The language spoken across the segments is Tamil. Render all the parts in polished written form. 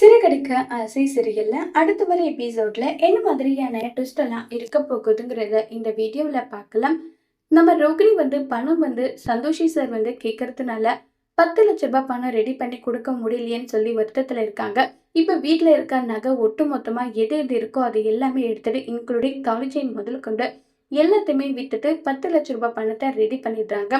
சிறுகடிக்க ஆசை சிறியல்ல அடுத்து வர எபிசோட்ல என்ன மாதிரியான ட்விஸ்ட் எல்லாம் இருக்க போகுதுங்கிறத இந்த வீடியோவில் பார்க்கலாம். நம்ம ரோகிணி பணம் சந்தோஷி சார் கேட்கறதுனால 10 லட்ச ரூபாய் பணம் ரெடி பண்ணி கொடுக்க முடியலையேன்னு சொல்லி வருத்தத்துல இருக்காங்க. இப்ப வீட்டுல இருக்க நகை ஒட்டு மொத்தமா எது எது இருக்கோ அது எல்லாமே எடுத்துட்டு இன்க்ளூடிங் தாலி செயின் முதல் கொண்டு எல்லாத்தையுமே வித்துட்டு 10 லட்ச ரூபாய் பணத்தை ரெடி பண்ணிடுறாங்க.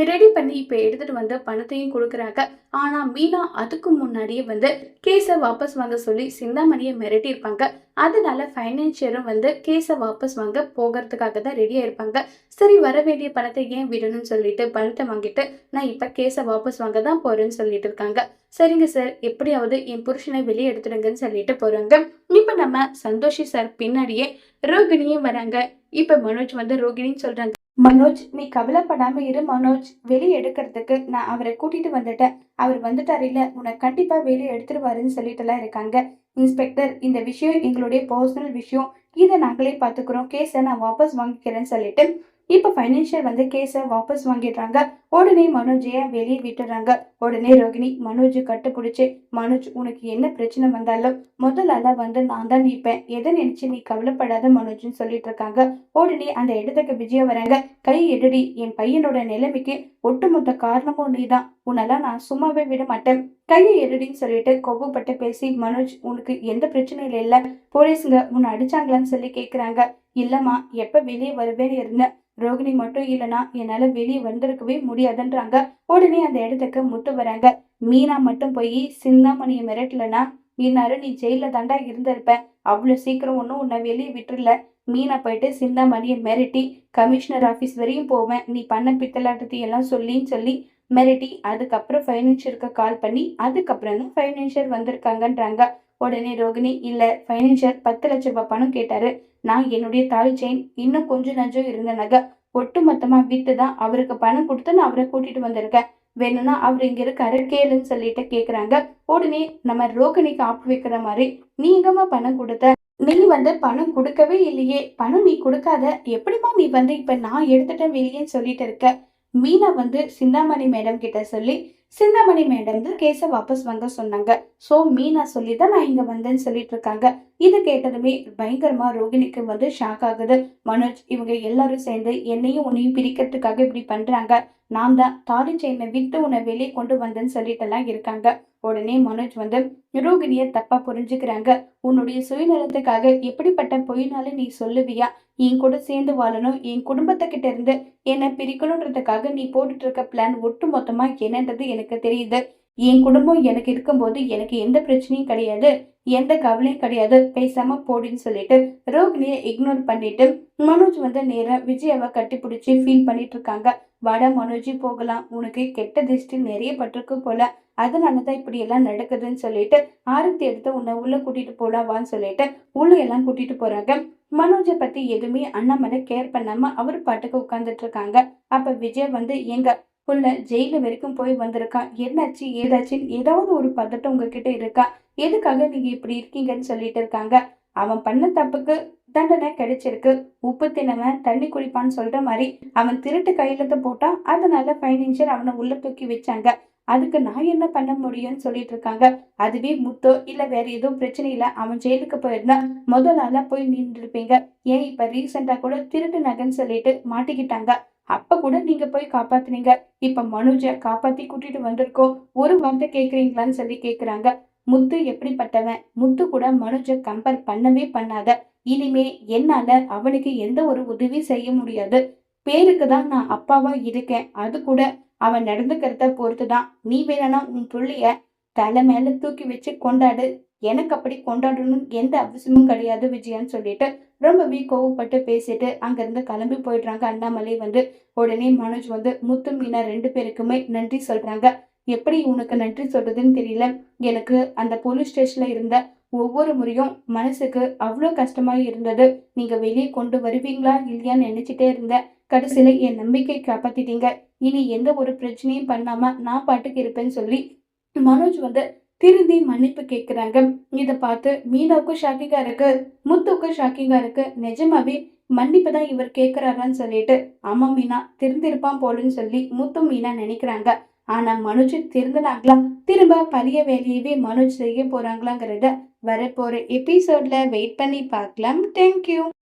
ரெடி பண்ணி இப்ப எடுத்துட்டு பணத்தையும் கொடுக்குறாங்க. ஆனா மீனா அதுக்கு முன்னாடியே கேஸை வாபஸ் வாங்க சொல்லி சிந்தாமணியை மிரட்டி இருப்பாங்க. அதனால பைனான்சியரும் கேஸை வாபஸ் வாங்க போகிறதுக்காக தான் ரெடியா இருப்பாங்க. சரி, வர வேண்டிய பணத்தை ஏன் விடணும்னு சொல்லிட்டு பணத்தை வாங்கிட்டு நான் இப்ப கேஸை வாபஸ் வாங்க தான் போறேன்னு சொல்லிட்டு இருக்காங்க. சரிங்க சார், எப்படியாவது என் புருஷனை வெளியே எடுத்துடுங்கன்னு சொல்லிட்டு போறாங்க. இப்ப நம்ம சந்தோஷி சார் பின்னாடியே ரோகிணியும் வராங்க. இப்ப மனோஜ் ரோகிணின்னு சொல்றாங்க, மனோஜ் நீ கவலைப்படாம இரு மனோஜ், வெளியே எடுக்கிறதுக்கு நான் அவரை கூட்டிட்டு வந்துட்டேன். அவர் வந்துட்டாரு இல்ல, உன்னை கண்டிப்பா வெளியே எடுத்துருவாருன்னு சொல்லிட்டு எல்லாம் இருக்காங்க. இன்ஸ்பெக்டர், இந்த விஷயம் எங்களுடைய பர்சனல் விஷயம், இதை நாங்களே பாத்துக்கிறோம், கேஸை நான் வாபஸ் வாங்கிக்கிறேன்னு சொல்லிட்டு இப்ப பைனான்சியர் கேஸை வாபஸ் வாங்கிடுறாங்க. உடனே மனோஜைய வெளியே விட்டுறாங்க. உடனே ரோகிணி மனோஜ் கட்டுப்பிடிச்சு, மனோஜ் உனக்கு என்ன பிரச்சனை வந்தாலும் முதல்ல நான் தான் நிற்பேன், எதை நினைச்சு நீ கவலைப்படாத மனோஜ்னு சொல்லிட்டு இருக்காங்க. உடனே அந்த இடத்துக்கு விஜயா வராங்க. கை எடுடி, என் பையனோட நிலைமைக்கு ஒட்டுமொத்த காரணமும் நீதான், உன்னெல்லாம் நான் சும்மாவே விட மாட்டேன், கையை எடுடின்னு சொல்லிட்டு கோபப்பட்டு பேசி, மனோஜ் உனக்கு எந்த பிரச்சனையும் இல்ல, போலீஸுங்க உன்னை அடிச்சாங்களான்னு சொல்லி கேக்குறாங்க. இல்லம்மா, எப்ப வெளியே வருவேன்னு இருந்தேன், ரோகிணி மட்டும் இல்லனா என்னால வெளியே வந்திருக்கவே முடியாதுன்றாங்க. உடனே அந்த இடத்துக்கு முத்து வராங்க. மீனா மட்டும் போய் சிந்தாமணியை மிரட்டலனா இந்நேரம் நீ ஜெயில தாண்டா இருந்திருப்ப, அவ்வளவு சீக்கிரம் ஒன்னும் உன்னை வெளியே விட்டுருல. மீனா போயிட்டு சிந்தாமணியை மிரட்டி கமிஷனர் ஆபீஸ் வரையும் போவேன், நீ பண்ண பித்தலாட்டத்தை எல்லாம் சொல்லி மிரட்டி அதுக்கப்புறம் பைனான்சியருக்கு கால் பண்ணி அதுக்கப்புறம் தான் பைனான்சியர் வந்திருக்காங்கன்றாங்க. உடனே ரோகிணி, இல்ல பைனான்சியர் 10 லட்ச ரூபாய் பணம் கேட்டாரு, நான் என்னுடைய தாலி செயின் இன்னும் கொஞ்சம் நஞ்சம் இருந்த நகை ஒட்டு மொத்தமா வித்து தான் அவருக்கு பணம் கொடுத்து நான் அவரை கூட்டிட்டு வந்திருக்கேன், வேணும்னா அவர் இங்க இருக்காரு கேளுன்னு சொல்லிட்டு கேக்குறாங்க. உடனே நம்ம ரோகிணிக்கு ஆப்பு வைக்கிற மாதிரி, நீ எங்கம்மா பணம் கொடுத்த, நீ பணம் கொடுக்கவே இல்லையே, பணம் நீ கொடுக்காத எப்படிமா நீ இப்ப நான் எடுத்துட்டேன் வெளியேன்னு சொல்லிட்டு இருக்க. மீனா சிந்தாமணி மேடம் கிட்ட சொல்லி சிந்தாமணி மேடம் தான் கேஸை வாபஸ் வாங்க சொன்னாங்க. சோ மீனா சொல்லி தான் நான் இங்க வந்தேன்னு சொல்லிட்டு இருக்காங்க. இது கேட்டதுமே பயங்கரமா ரோகிணிக்கு ஷாக் ஆகுது. மனோஜ், இவங்க எல்லாரும் சேர்ந்து என்னையும் உன்னையும் பிரிக்கிறதுக்காக இப்படி பண்றாங்க, நான் தான் தாலி செயினை வித்து உன்னை வெளியே கொண்டு வந்தேன்னு சொல்லிட்டு எல்லாம் இருக்காங்க. உடனே மனோஜ் ரோகிணிய தப்பா புரிஞ்சுக்கிறாங்க. உன்னுடைய சுயநலத்துக்காக எப்படிப்பட்ட பொய்னாலும் நீ சொல்லுவியா, என் கூட சேர்ந்து வாழணும், என் குடும்பத்தை கிட்ட இருந்து என்னை பிரிக்கணுன்றதுக்காக நீ போட்டுட்டு இருக்க பிளான் ஒட்டு மொத்தமா என்னன்றது எனக்கு தெரியுது. என் குடும்பம் எனக்கு இருக்கும்போது எனக்கு எந்த பிரச்சனையும் கிடையாது, எந்த கவலையும் கிடையாது, பேசாம போடின்னு சொல்லிட்டு ரோகிணியை இக்னோர் பண்ணிட்டு மனோஜ் நேரா விஜயாவை கட்டி பிடிச்சி ஃபீல் பண்ணிட்டு இருக்காங்க. வாடா மனோஜி போகலாம், உனக்கு கெட்ட திருஷ்டி நிறைய பட்டிருக்கு போல, அதனாலதான் இப்படி எல்லாம் நடக்குதுன்னு சொல்லிட்டு ஆரத்தி எடுத்து உன்னை உள்ள கூட்டிட்டு போலாம் வான்னு சொல்லிட்டு உள்ள எல்லாம் கூட்டிட்டு போறாங்க. மனோஜை பத்தி எதுவுமே அண்ணாமலை கேர் பண்ணாம அவர் பாட்டுக்கு உட்கார்ந்துட்டு இருக்காங்க. அப்ப விஜய் எங்க புள்ள ஜெயில வரைக்கும் போய் வந்திருக்கான், என்னாச்சு ஏதாச்சுன்னு ஏதாவது ஒரு பதட்டம் உங்ககிட்ட இருக்கா, எதுக்காக நீங்க இப்படி இருக்கீங்கன்னு சொல்லிட்டு இருக்காங்க. அவன் பண்ண தப்புக்கு தண்டனை கிடைச்சிருக்கு, உப்பு தினவன் தண்ணி குடிப்பான்னு சொல்ற மாதிரி அவன் திருட்டு கையெழுத்து போட்டான், அதனால பைனான்சியர் அவனை உள்ள தூக்கி வச்சாங்க, அதுக்கு நான் என்ன பண்ண முடியும்னு சொல்லிட்டு இருக்காங்க. அதுவே முத்தோ இல்ல வேற ஏதோ பிரச்சனையில அவன் ஜெயிலுக்கு போயிருந்தா முதல் ஆளா போய் நின்று இருப்பீங்க. ஏன் இப்ப ரீசெண்டா கூட திருட்டு நகைன்னு சொல்லிட்டு மாட்டிக்கிட்டாங்க, அப்ப கூட நீங்க போய் காப்பாத்துனீங்க, இப்ப மனோஜ காப்பாத்தி கூட்டிட்டு வந்திருக்கோம், ஒரு வார்த்தை கேக்குறீங்களான்னு சொல்லி கேக்குறாங்க. முத்து எப்படிப்பட்டவன், முத்து கூட மனோஜ கம்பேர் பண்ணவே பண்ணாத, இனிமே என்னால அவனுக்கு எந்த ஒரு உதவி செய்ய முடியாது, பேருக்கு தான் நான் அப்பாவா இருக்கேன், அது கூட அவன் நடந்துக்கிறத பொறுத்துதான், நீ வேணா உன் புள்ளைய தலை மேல தூக்கி வச்சு கொண்டாடு, எனக்கு அப்படி கொண்டாடணும் எந்த அவசியமும் கிடையாது விஜயான்னு சொல்லிட்டு ரொம்பவே கோவப்பட்டு பேசிட்டு அங்கிருந்து கிளம்பி போயிடுறாங்க. அண்ணாமலை உடனே மனோஜ் முத்து மீனா 2 பேருக்குமே நன்றி சொல்றாங்க. எப்படி உனக்கு நன்றி சொல்றதுன்னு தெரியல, எனக்கு அந்த போலீஸ் ஸ்டேஷன்ல இருந்த ஒவ்வொரு முறையும் மனசுக்கு அவ்வளோ கஷ்டமா இருந்தது, நீங்க வெளியே கொண்டு வருவீங்களா இல்லையான்னு நினைச்சிட்டே இருந்தேன், கடைசியில என் நம்பிக்கை காப்பாத்திட்டீங்க, இனி எந்த ஒரு பிரச்சனையும் பண்ணாம நான் பாட்டுக்கு இருப்பேன்னு சொல்லி மனோஜ் திருந்தி மன்னிப்பு கேக்குறாங்க. இத பார்த்து மீனாவுக்கும் ஷாக்கிங்கா இருக்கு, முத்துக்கும் ஷாக்கிங்கா இருக்கு, நிஜமாவே மன்னிப்பு தான் இவர் கேக்குறாரான்னு சொல்லிட்டு ஆமா மீனா திருந்திருப்பான் போலன்னு சொல்லி முத்து மீனா நினைக்கிறாங்க. ஆனா மனோஜ் திருந்தினாங்களா, திரும்ப பழைய வேலையவே மனோஜ் செய்ய போறாங்களாங்கிறத வரப்போற எபிசோட்ல வெயிட் பண்ணி பார்க்கலாம். தேங்க்யூ.